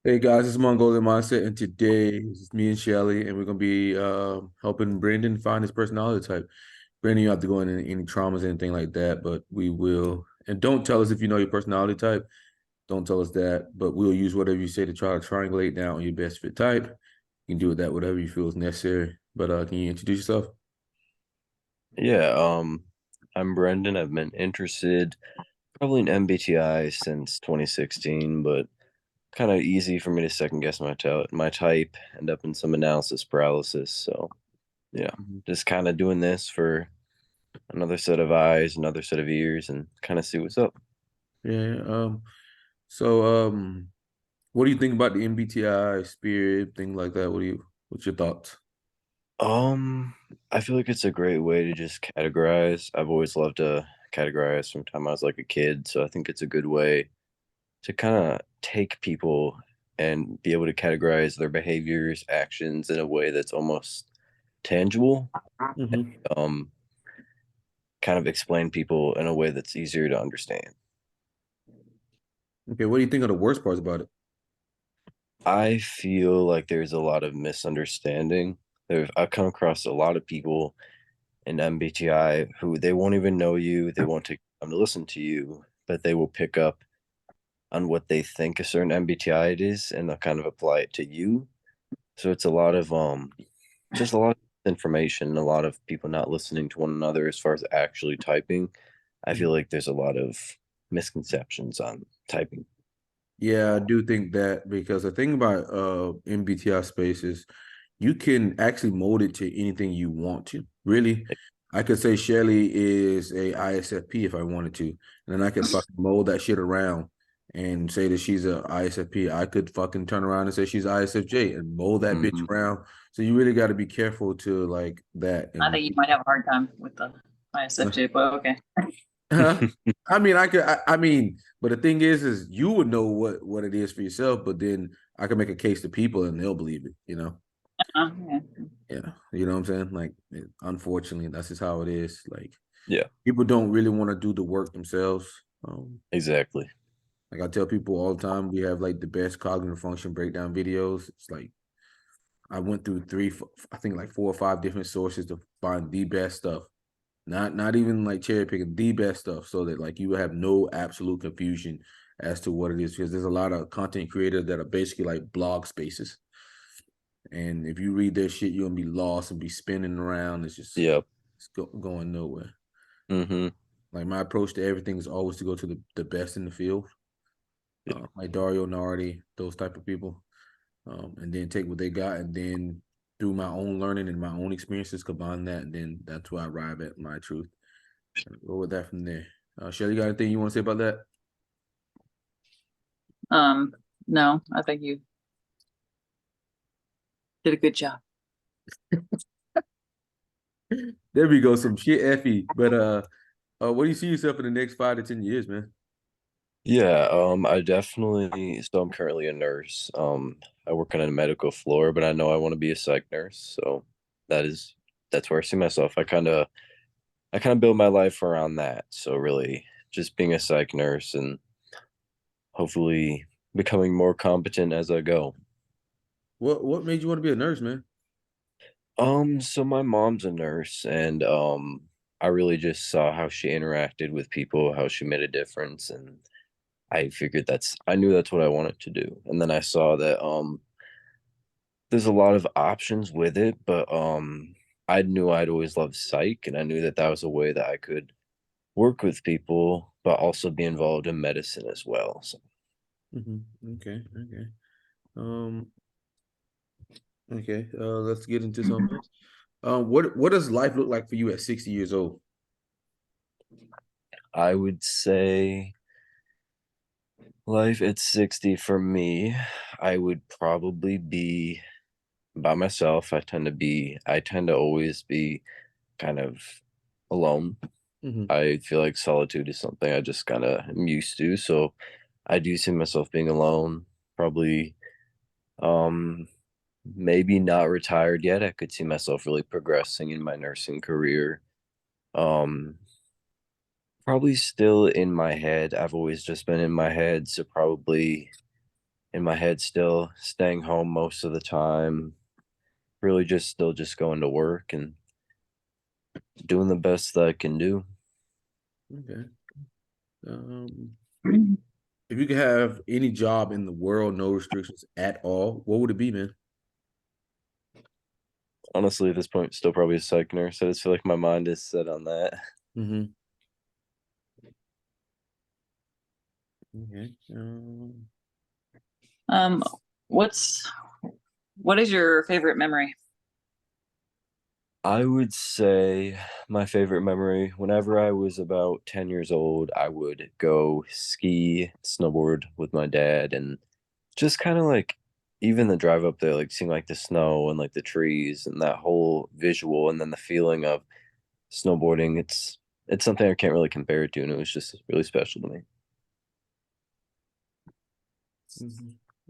Hey guys, it's Mongolian Mindset, and today it's me and Shelly, and we're gonna be helping Brandon find his personality type. Brandon, you don't have to go into any traumas or anything like that, but we will. And don't tell us if you know your personality type. Don't tell us that, but we'll use whatever you say to try to triangulate down on your best fit type. You can do with that whatever you feel is necessary. But can you introduce yourself? Yeah, I'm Brendan. I've been interested probably in MBTI since 2016, but kind of easy for me to second guess my type, end up in some analysis paralysis. So yeah, Mhm. just kind of doing this for another set of eyes, another set of ears, and kind of see what's up. Yeah. So what do you think about the MBTI spirit, thing like that? What's your thoughts? Um, I feel like it's a great way to just categorize. I've always loved to categorize from time I was like a kid, so I think it's a good way to kind of take people and be able to categorize their behaviors, actions in a way that's almost tangible. Hmm. Um, Kind of explain people in a way that's easier to understand. Okay, what do you think are the worst parts about it? I feel like there's a lot of misunderstanding. I've come across a lot of people in MBTI who they won't even know you. They won't take time to listen to you, but they will pick up on what they think a certain MBTI it is, and they'll kind of apply it to you. So it's a lot of just a lot of information, a lot of people not listening to one another as far as actually typing. I feel like there's a lot of misconceptions on typing. Yeah, I do think that because the thing about MBTI space is you can actually mold it to anything you want to. Really, I could say Shelly is a ISFP if I wanted to, and then I could fucking mold that shit around and say that she's a ISFP. I could fucking turn around and say she's ISFJ and mold that bitch Hmm. around. So you really got to be careful to like that. I And think you might have a hard time with the ISFJ, but okay. huh? I mean, I mean, but the thing is you would know what it is for yourself, but then I can make a case to people and they'll believe it. Yeah. Yeah, you know what I'm saying? Like, unfortunately, that's just how it is. Like, Yeah, people don't really want to do the work themselves. exactly. Like I tell people all the time, we have like the best cognitive function breakdown videos. It's like I went through I think like 4 or 5 different sources to find the best stuff. Not even like cherry picking the best stuff, so that like you have no absolute confusion as to what it is. Because there's a lot of content creators that are basically like blog spaces, and if you read their shit, you're gonna be lost and be spinning around. Yep. Going nowhere. Hmm. Like my approach to everything is always to go to the best in the field, Yeah. like Dario Nardi, those type of people, and then take what they got, and then through my own learning and my own experiences, combine that, and then that's where I arrive at my truth. Go with that from there. Shelly, you got anything you want to say about that? Um, no, I think you did a good job. There we go, some shit effy. But what do you see yourself in the next 5 to 10 years, man? Yeah, I definitely, so I'm currently a nurse. I work on a medical floor, but I know I want to be a psych nurse. So that is that's where I see myself. I kind of build my life around that. So really just being a psych nurse and hopefully becoming more competent as I go. What made you want to be a nurse, man? So my mom's a nurse, and I really just saw how she interacted with people, how she made a difference, and I knew that's what I wanted to do. And then I saw that there's a lot of options with it, but I knew I'd always loved psych, and I knew that that was a way that I could work with people, but also be involved in medicine as well. So Okay, okay. Um, okay. Let's get into something else. What does life look like for you at 60 years old? I would say life at 60 for me, I would probably be by myself. I tend to always be kind of alone. Hmm. I feel like solitude is something I just kind of am used to. So I do see myself being alone, probably, um, maybe not retired yet. I could see myself really progressing in my nursing career. Um, Probably still in my head. I've always just been in my head. So probably in my head still, staying home most of the time, really just still just going to work and doing the best that I can do. Okay. If you could have any job in the world, no restrictions at all, what would it be, man? Honestly, at this point, still probably a psych nurse. I just feel like my mind is set on that. Mm-hmm. Okay. Um, what is your favorite memory? I would say my favorite memory, whenever I was about 10 years old, I would go ski, snowboard with my dad, and just kind of like even the drive up there, like seeing like the snow and like the trees and that whole visual, and then the feeling of snowboarding. It's something I can't really compare it to, and it was just really special to me.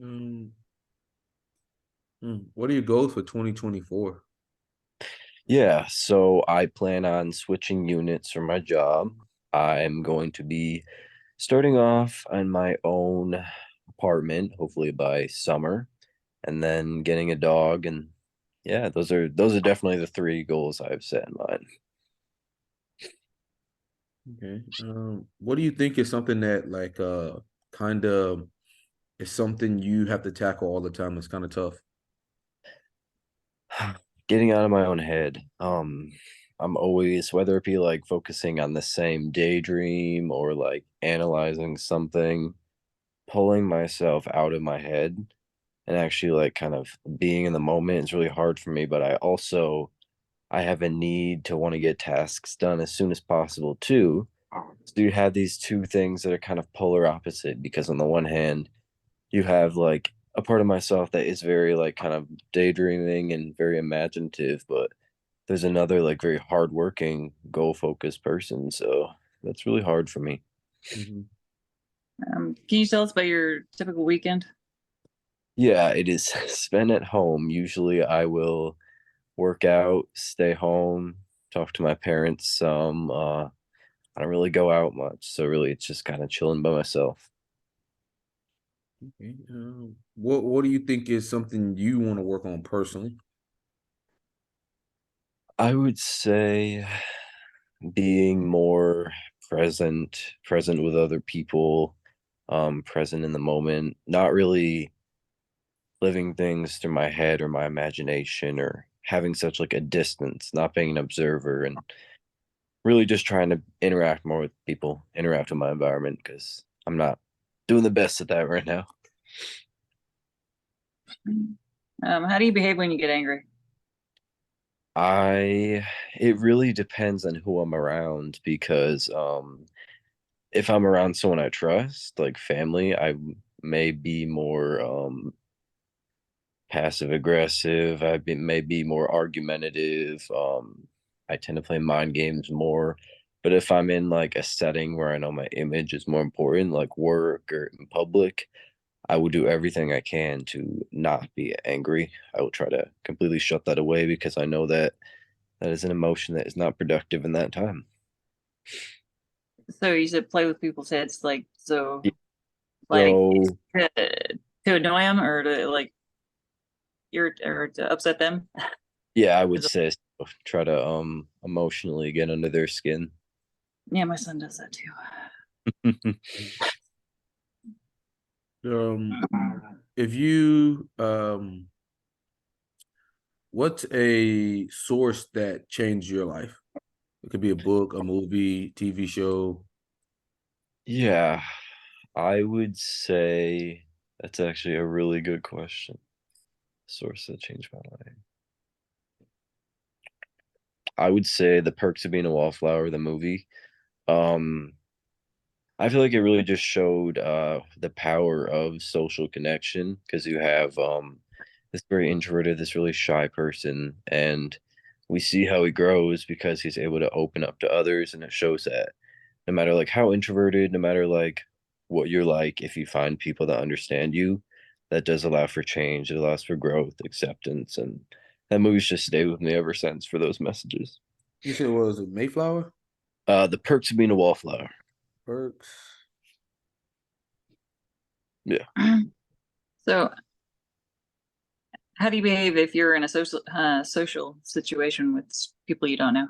Mm-hmm. What are your goals for 2024? Yeah, so I plan on switching units for my job. I'm going to be starting off on my own apartment, hopefully by summer, and then getting a dog. And yeah, those are definitely the three goals I've set in mind. Okay. What do you think is something that kind of is something you have to tackle all the time? It's kind of tough. Getting out of my own head. I'm always, whether it be like focusing on the same daydream or like analyzing something, pulling myself out of my head and actually like kind of being in the moment is really hard for me. But I have a need to want to get tasks done as soon as possible too. So you have these two things that are kind of polar opposite, because on the one hand, you have like a part of myself that is very like kind of daydreaming and very imaginative, but there's another like very hardworking, goal focused person. So that's really hard for me. Mm-hmm. Can you tell us about your typical weekend? Yeah, it is spent at home. Usually I will work out, stay home, talk to my parents some. I don't really go out much, so really it's just kind of chilling by myself. Okay. What do you think is something you want to work on personally? I would say being more present with other people, present in the moment, not really living things through my head or my imagination, or having such like a distance, not being an observer, and really just trying to interact more with people, interact with my environment, because I'm not doing the best at that right now. How do you behave when you get angry? I It really depends on who I'm around, because if I'm around someone I trust, like family, I may be more passive aggressive. May be more argumentative. I tend to play mind games more. But if I'm in like a setting where I know my image is more important, like work or in public, I will do everything I can to not be angry. I will try to completely shut that away, because I know that that is an emotion that is not productive in that time. So you said play with people's heads, like like So to, to annoy them or to like or to upset them. yeah, I would say so. Try to emotionally get under their skin. Yeah, my son does that too. Um, if you what's a source that changed your life? It could be a book, a movie, TV show. Yeah, I would say that's actually a really good question. Source that changed my life. I would say The Perks of Being a Wallflower, the movie. Um, I feel like it really just showed the power of social connection, because you have this very introverted, this really shy person, and we see how he grows because he's able to open up to others, and it shows that no matter like how introverted, no matter like what you're like, if you find people that understand you, that does allow for change. It allows for growth, acceptance, and that movie's just stayed with me ever since for those messages. You said what was it, Mayflower? The Perks of Being a Wallflower. Perks. Yeah. So, how do you behave if you're in a social situation with people you don't know?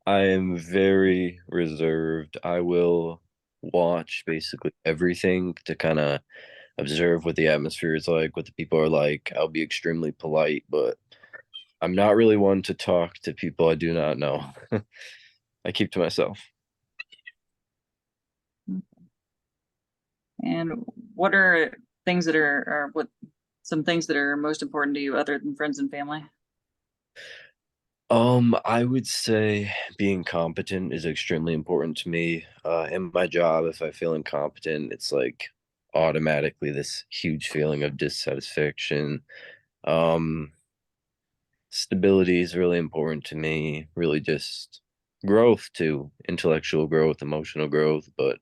I am very reserved. I will watch basically everything to kind of observe what the atmosphere is like, what the people are like. I'll be extremely polite, but I'm not really one to talk to people I do not know. I keep to myself. And what are things that are what some things that are most important to you other than friends and family? I would say being competent is extremely important to me. In my job, if I feel incompetent, it's like automatically this huge feeling of dissatisfaction. Um, Stability is really important to me, really just growth too, intellectual growth, emotional growth, but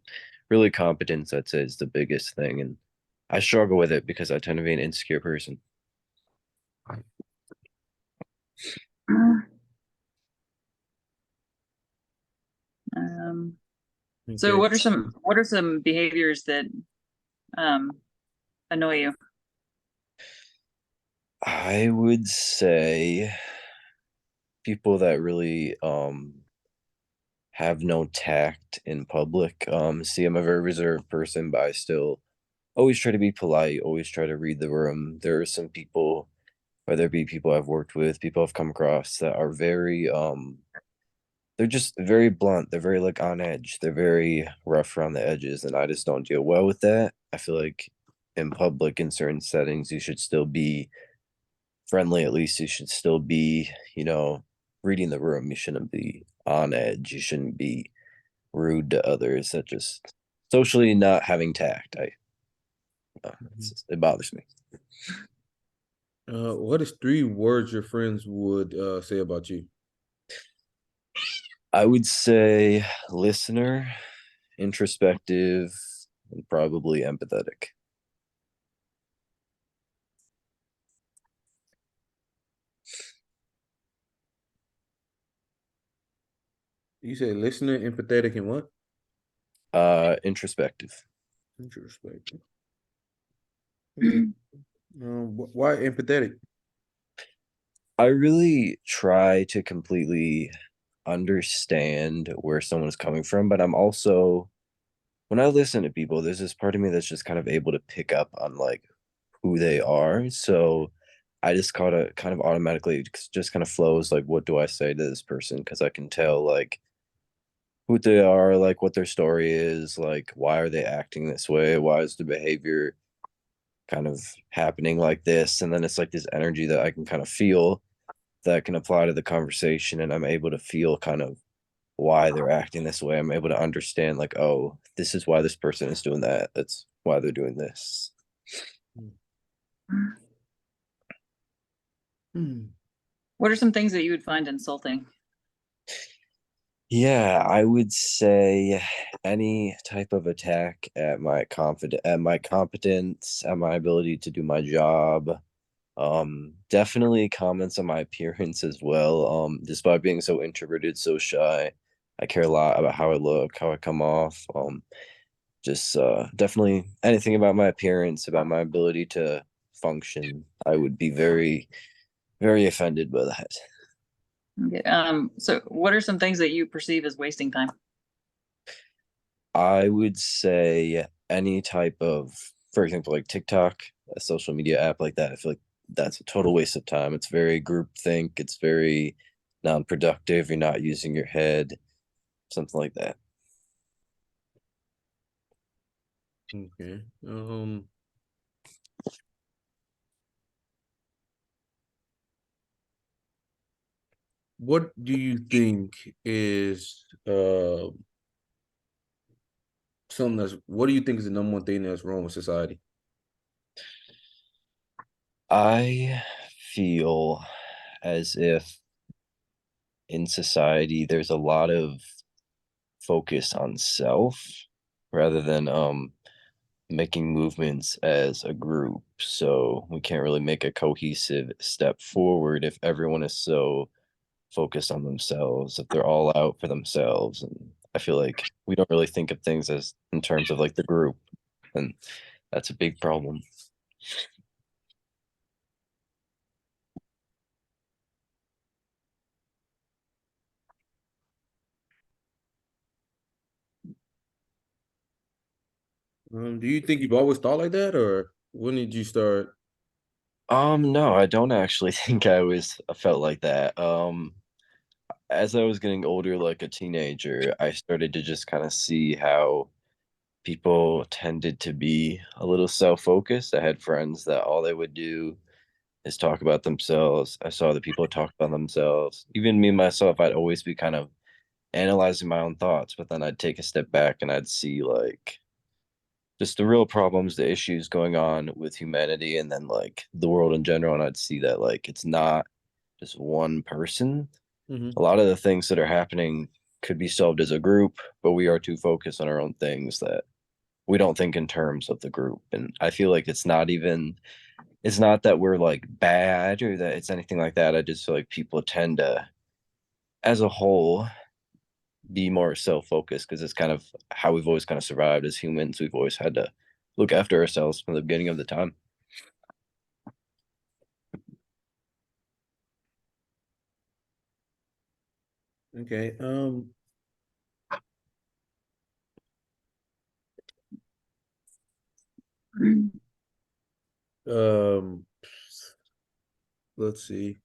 really competence, I'd say, is the biggest thing. And I struggle with it because I tend to be an insecure person. Um, so Okay. what are some behaviors that um, annoy you? I would say people that really have no tact in public. See, I'm a very reserved person, but I still always try to be polite, always try to read the room. There are some people, whether it be people I've worked with, people I've come across that are very they're just very blunt. They're very like on edge. They're very rough around the edges, and I just don't deal well with that. I feel like in public, in certain settings, you should still be friendly. At least you should still be, reading the room. You shouldn't be on edge. You shouldn't be rude to others. That just socially not having tact. It bothers me. What is 3 words your friends would say about you? I would say listener, introspective, and probably empathetic. You say listener, empathetic, and what? Introspective. Introspective. Okay. Why empathetic? I really try to completely understand where someone's coming from, but I'm also, when I listen to people, there's this part of me that's just kind of able to pick up on like who they are. So I just kind of automatically just kind of flows like, what do I say to this person? Because I can tell like who they are, like what their story is, like why are they acting this way? Why is the behavior kind of happening like this? And then it's like this energy that I can kind of feel that can apply to the conversation, and I'm able to feel kind of why they're acting this way. I'm able to understand like, oh, this is why this person is doing that. That's why they're doing this. Hmm. What are some things that you would find insulting? Yeah, I would say any type of attack at my competence, at my ability to do my job. Definitely comments on my appearance as well. Despite being so introverted, so shy, I care a lot about how I look, how I come off. Just definitely anything about my appearance, about my ability to function. I would be very, very offended by that. Okay. So what are some things that you perceive as wasting time? I would say any type of, for example, like TikTok, a social media app like that. I feel like that's a total waste of time. It's very groupthink. It's very non-productive. You're not using your head, something like that. Okay. What do you think is something that's what do you think is the number one thing that's wrong with society? I feel as if in society there's a lot of focus on self rather than making movements as a group. So we can't really make a cohesive step forward if everyone is so focused on themselves, if they're all out for themselves. And I feel like we don't really think of things as in terms of like the group. And That's a big problem. Do you think you've always thought like that, or when did you start? No, I don't actually think I always felt like that. As I was getting older, like a teenager, I started to just kind of see how people tended to be a little self-focused. I had friends that all they would do is talk about themselves. I saw that people talk about themselves. Even me myself, I'd always be kind of analyzing my own thoughts, but then I'd take a step back and I'd see like just the real problems, the issues going on with humanity and then like the world in general. And I'd see that like it's not just one person. A Mm-hmm. lot of the things that are happening could be solved as a group, but we are too focused on our own things that we don't think in terms of the group. And I feel like it's not that we're like bad or that it's anything like that. I just feel like people tend to, as a whole, be more self-focused because it's kind of how we've always kind of survived as humans. We've always had to look after ourselves from the beginning of the time. Okay. Um. Let's see.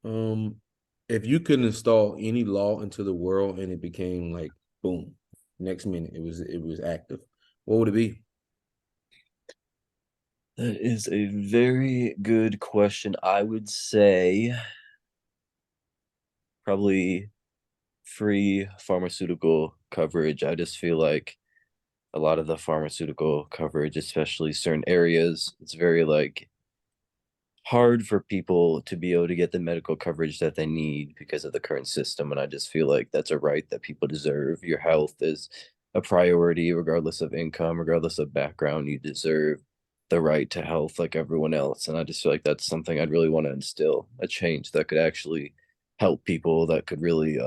Um. If you could install any law into the world and it became like boom, next minute it was active, what would it be? That is a very good question. I would say probably free pharmaceutical coverage. I just feel like a lot of the pharmaceutical coverage, especially certain areas, it's very like hard for people to be able to get the medical coverage that they need because of the current system. And I just feel like that's a right that people deserve. Your health is a priority, regardless of income, regardless of background. You deserve the right to health like everyone else. And I just feel like that's something I'd really want to instill a change that could actually help people, that could really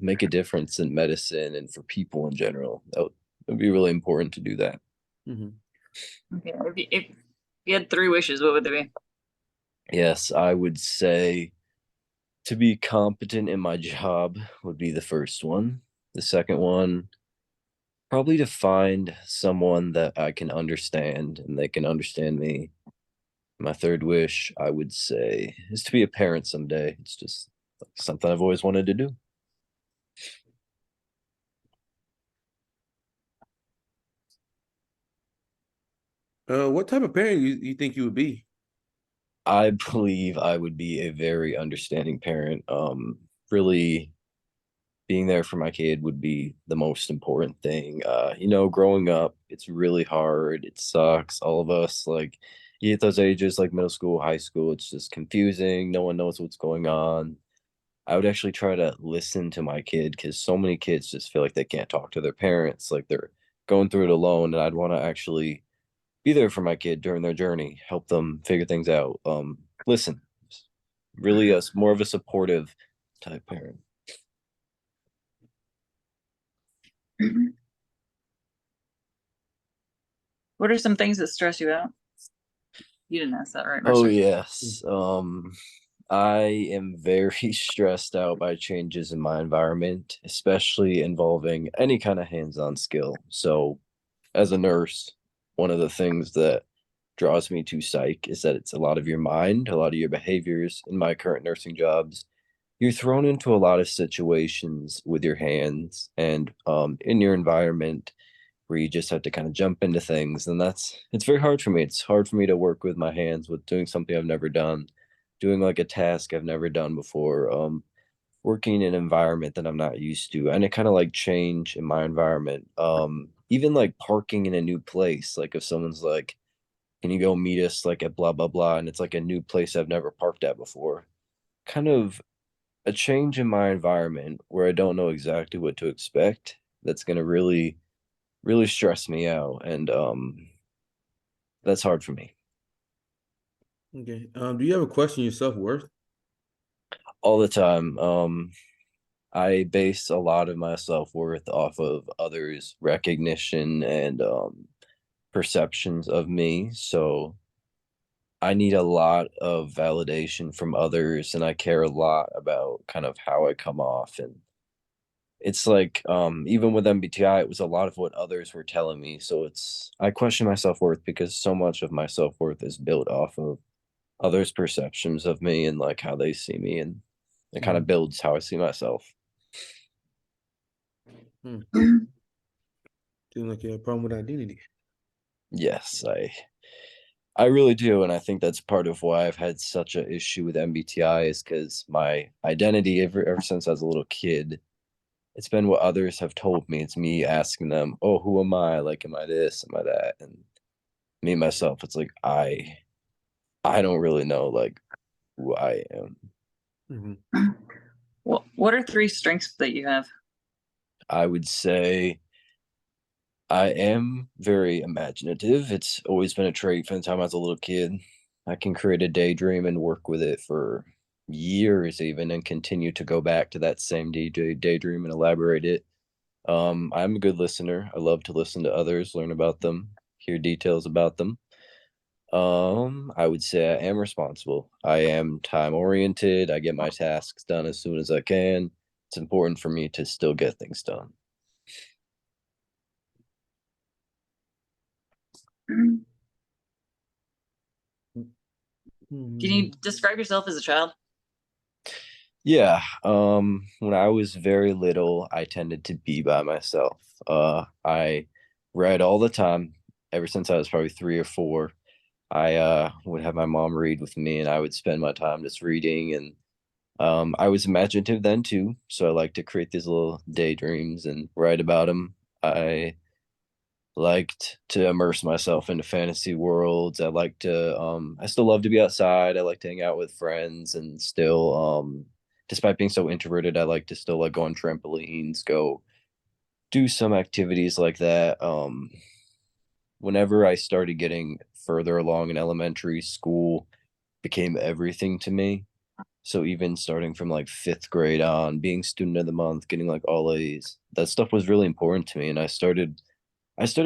make a difference in medicine and for people in general. Would be really important to do that. Mm-hmm. Okay. If you had three wishes, what would they be? Yes, I would say to be competent in my job would be the first one. The second one, probably to find someone that I can understand and they can understand me. My third wish, I would say, is to be a parent someday. It's just something I've always wanted to do. What type of parent you think you would be? I believe I would be a very understanding parent. Really being there for my kid would be the most important thing. Growing up, it's really hard. It sucks. All of us, like, you hit those ages like middle school, high school, it's just confusing. No one knows what's going on. I would actually try to listen to my kid because so many kids just feel like they can't talk to their parents, like they're going through it alone. And I'd want to actually be there for my kid during their journey, help them figure things out. Listen, really, more of a supportive type parent. What are some things that stress you out? You didn't ask that, right, Oh Mercer? yes. I am very stressed out by changes in my environment, especially involving any kind of hands-on skill. So, as a nurse, one of the things that draws me to psych is that it's a lot of your mind, a lot of your behaviors. In my current nursing jobs, you're thrown into a lot of situations with your hands and in your environment where you just have to kind of jump into things. And it's very hard for me. It's hard for me to work with my hands with doing something I've never done, doing like a task I've never done before, working in an environment that I'm not used to. And it kind of like change in my environment. Even like parking in a new place. Like if someone's like, can you go meet us like at blah blah blah? And it's like a new place I've never parked at before. Kind of a change in my environment where I don't know exactly what to expect. That's gonna really stress me out, and that's hard for me Okay. Do you ever question your self-worth? all the time. I base a lot of my self-worth off of others recognition and perceptions of me, so I need a lot of validation from others, and I care a lot about kind of how I come off. And it's like, even with MBTI, it was a lot of what others were telling me. So I question my self-worth because so much of my self-worth is built off of others' perceptions of me and like how they see me, and it kind of builds how I see myself. Seems like you have a problem with identity. Yes, I really do, and I think that's part of why I've had such an issue with MBTI is because my identity ever since I was a little kid, it's been what others have told me. It's me asking them, "Oh, who am I? Like, am I this? Am I that?" And me myself, it's like I don't really know like who I am. Mm-hmm. What are 3 strengths that you have? I would say I am very imaginative. It's always been a trait from the time I was a little kid. I can create a daydream and work with it for years even and continue to go back to that same daydream and elaborate it. I'm a good listener. I love to listen to others, learn about them, hear details about them. I would say I am responsible. I am time oriented. I get my tasks done as soon as I can. It's important for me to still get things done. Can you describe yourself as a child? Yeah, when I was very little, I tended to be by myself. I read all the time ever since I was probably 3 or 4. I would have my mom read with me, and I would spend my time just reading. And I was imaginative then too, so I like to create these little daydreams and write about them. I liked to immerse myself into fantasy worlds. I still love to be outside. I like to hang out with friends, and still despite being so introverted, I like to still like go on trampolines, go do some activities like that. Whenever I started getting further along in elementary, school became everything to me. So even starting from like 5th grade on, being student of the month, getting like all A's, that stuff was really important to me. And I started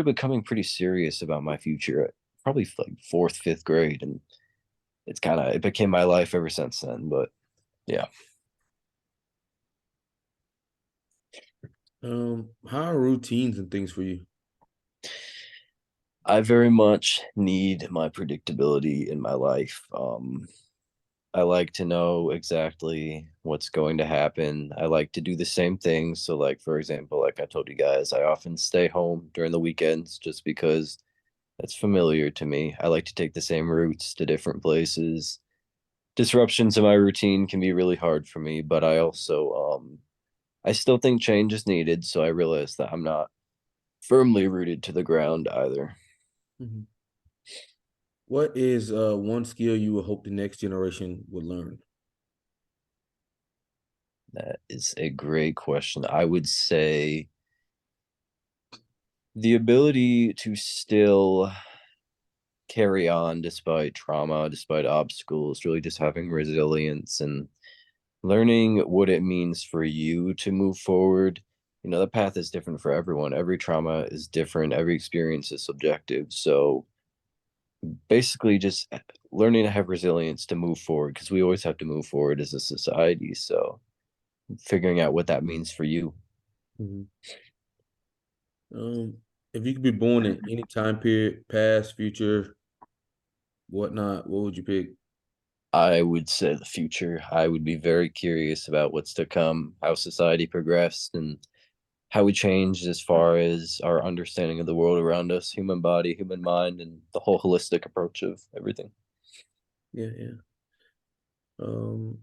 becoming pretty serious about my future at probably like 4th, 5th grade. And it became my life ever since then. But yeah. How are routines and things for you? I very much need my predictability in my life. I like to know exactly what's going to happen. I like to do the same things. So, like, for example, like I told you guys, I often stay home during the weekends just because that's familiar to me. I like to take the same routes to different places. Disruptions in my routine can be really hard for me, but I still think change is needed. So I realize that I'm not firmly rooted to the ground either. Mm-hmm. What is one skill you would hope the next generation would learn? That is a great question. I would say the ability to still carry on despite trauma, despite obstacles, really just having resilience and learning what it means for you to move forward. You know, the path is different for everyone. Every trauma is different, every experience is subjective. So basically, just learning to have resilience to move forward because we always have to move forward as a society. So figuring out what that means for you. Mm-hmm. If you could be born in any time period, past, future, whatnot, what would you pick? I would say the future. I would be very curious about what's to come, how society progressed, and how we changed as far as our understanding of the world around us, human body, human mind, and the whole holistic approach of everything. Yeah, yeah. Um,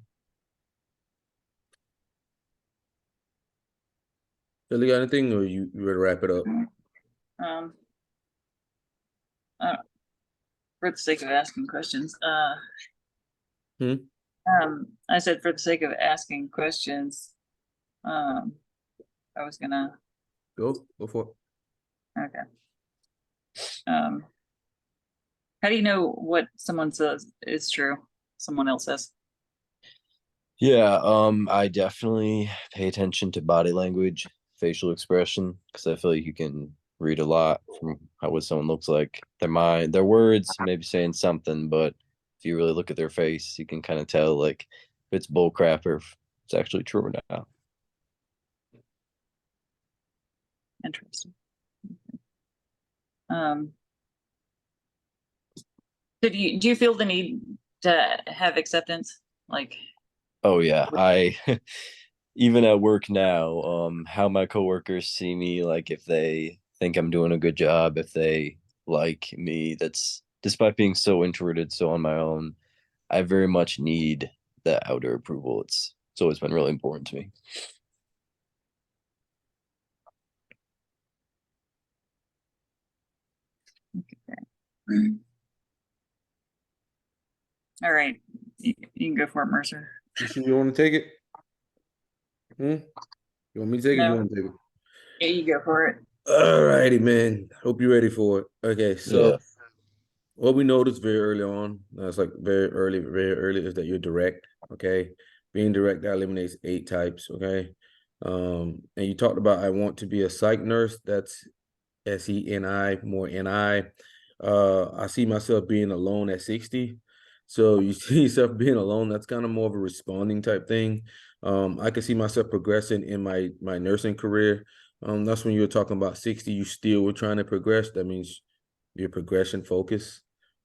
Billy, got anything, or you ready to wrap it up? Um, uh, for the sake of asking questions, I said for the sake of asking questions, I was gonna. Go for it. Okay. How do you know what someone says is true? Someone else says. Yeah, I definitely pay attention to body language, facial expression, because I feel like you can read a lot from what someone looks like. Their mind, their words maybe saying something, but if you really look at their face, you can kind of tell like if it's bull crap or if it's actually true or not. Interesting. Do you feel the need to have acceptance? Like, oh yeah, I even at work now, how my coworkers see me, like if they think I'm doing a good job, if they like me, that's despite being so introverted, so on my own, I very much need that outer approval. It's always been really important to me. all right, you can go for it, Mercer. You sure you want to take it? You want me to take it? You No. want to take it? Yeah, you go for it. All righty, man. Hope you're ready for it. Okay, so Yeah. what we noticed very early on, that's like very early, is that you're direct. Okay, being direct, that eliminates 8 types. Okay, and you talked about I want to be a psych nurse. That's SENI, more NI. I see myself being alone at 60. So you see yourself being alone, that's kind of more of a responding type thing. I can see myself progressing in my nursing career. That's when you're talking about 60, you still were trying to progress. That means your progression focus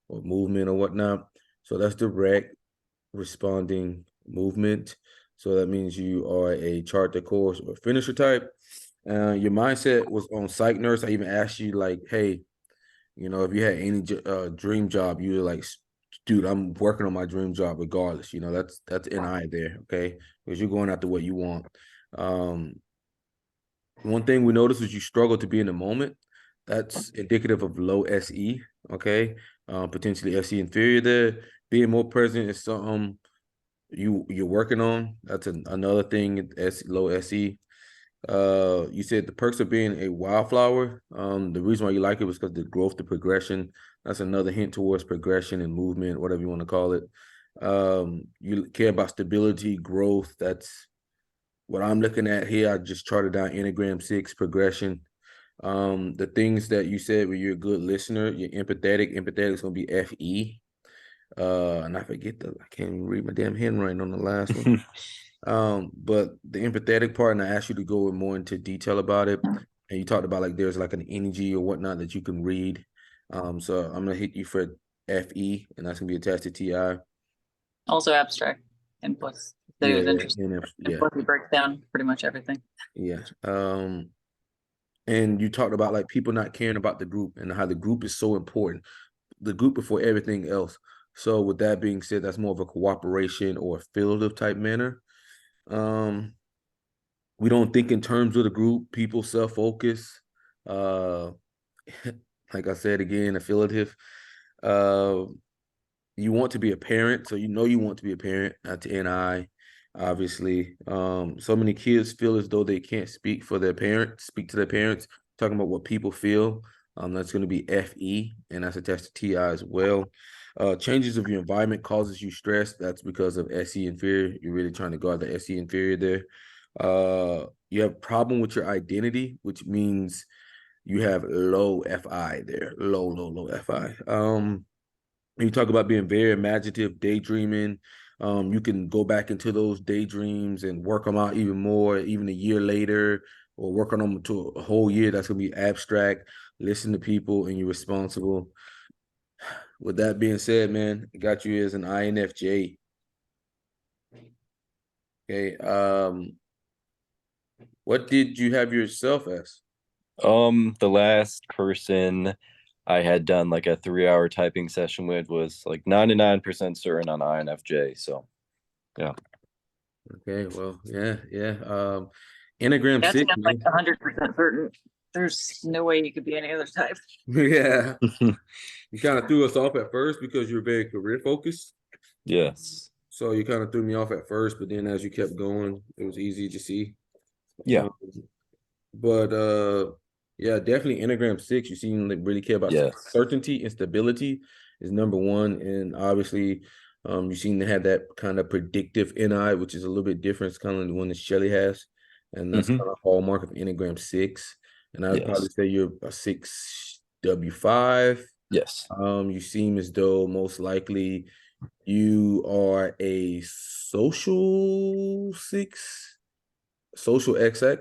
or movement or whatnot. So that's direct responding movement. So that means you are a chart the course or finisher type. Your mindset was on psych nurse. I even asked you like, hey, if you had any dream job, you were like, dude, I'm working on my dream job regardless. That's NI there, okay? Because you're going after what you want. One thing we noticed is you struggle to be in the moment. That's indicative of low SE, okay? Potentially SE inferior there. Being more present is something you're working on. That's another thing. Low SE. You said the perks of being a wildflower. The reason why you like it was because the growth, the progression. That's another hint towards progression and movement, whatever you want to call it. You care about stability, growth. That's what I'm looking at here. I just charted down Enneagram 6 progression. The things that you said where you're a good listener, you're empathetic. Empathetic is gonna be FE. And I can't even read my damn handwriting on the last one. But the empathetic part, and I asked you to go more into detail about it. And you talked about like there's like an energy or whatnot that you can read. So I'm gonna hit you for FE, and that's gonna be attached to TI. Also abstract inputs. So Yeah, it was interesting. yeah, It breaks down pretty much everything. yeah. And you talked about like people not caring about the group and how the group is so important. The group before everything else. So with that being said, that's more of a cooperation or affiliative type manner. We don't think in terms of the group. People self-focus. Uh, like I said again, affiliative. Uh, you want to be a parent, so you want to be a parent. Not to NI, obviously. So many kids feel as though they can't speak to their parents. Talking about what people feel. That's going to be FE, and that's attached to TI as well. Changes of your environment causes you stress. That's because of SE inferior. You're really trying to guard the SE inferior there. You have problem with your identity, which means you have low FI there. Low FI. You talk about being very imaginative, daydreaming. You can go back into those daydreams and work them out even more, even a year later, or work on them to a whole year. That's gonna be abstract. Listen to people, and you're responsible. With that being said, man, I got you as an INFJ. Okay. What did you have yourself as? The last person I had done like a 3-hour typing session with was like 99% certain on INFJ. So yeah. Okay, well, yeah. Enneagram That's 6, not like man. 100% certain. There's no way you could be any other type. Yeah. You kind of threw us off at first because you're very career focused. Yes. So you kind of threw me off at first, but then as you kept going, it was easy to see. Yeah. But yeah, definitely Enneagram 6. You seem to really care about Yes. certainty and stability is number one. And obviously, you seem to have that kind of predictive NI, which is a little bit different. It's kind of the one that Shelley has. And that's kind of hallmark of Enneagram 6. and I'd probably Yes. say you're a 6W5. Yes. You seem as though most likely you are a social 6, social XX.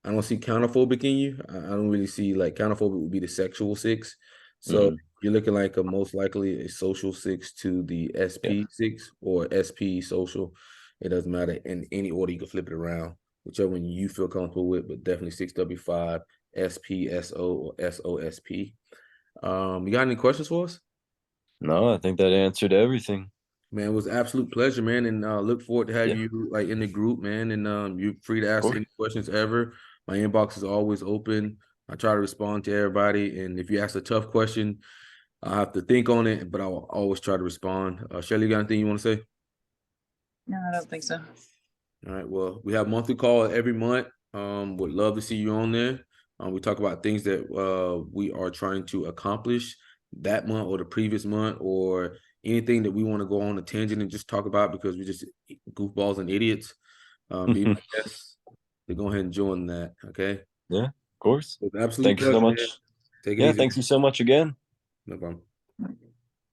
I don't see counterphobic in you. I don't really see like counterphobic would be the sexual 6. So Mhm. you're looking like a most likely a social 6 to the Yeah. SP6 or SP social. It doesn't matter. In any order, you can flip it around, whichever one you feel comfortable with, but definitely 6W5, SPSO, or SOSP. You got any questions for us? No, I think that answered everything. Man, it was an absolute pleasure, man, and look forward to have Yeah, you like in the group, man. And you're free to of ask course. any questions ever. My inbox is always open. I try to respond to everybody, and if you ask a tough question, I have to think on it, but I will always try to respond. Shelly, you got anything you want to say? No, I don't think so. All right. Well, we have monthly call every month. Would love to see you on there. We talk about things that we are trying to accomplish that month or the previous month, or anything that we want to go on a tangent and just talk about because we're just goofballs and idiots. Be my guest. So go ahead and join that. Okay. Yeah, of course. It's an absolute Thank you so pleasure, man. much. Take it Yeah, easy. thanks you so much again. No problem.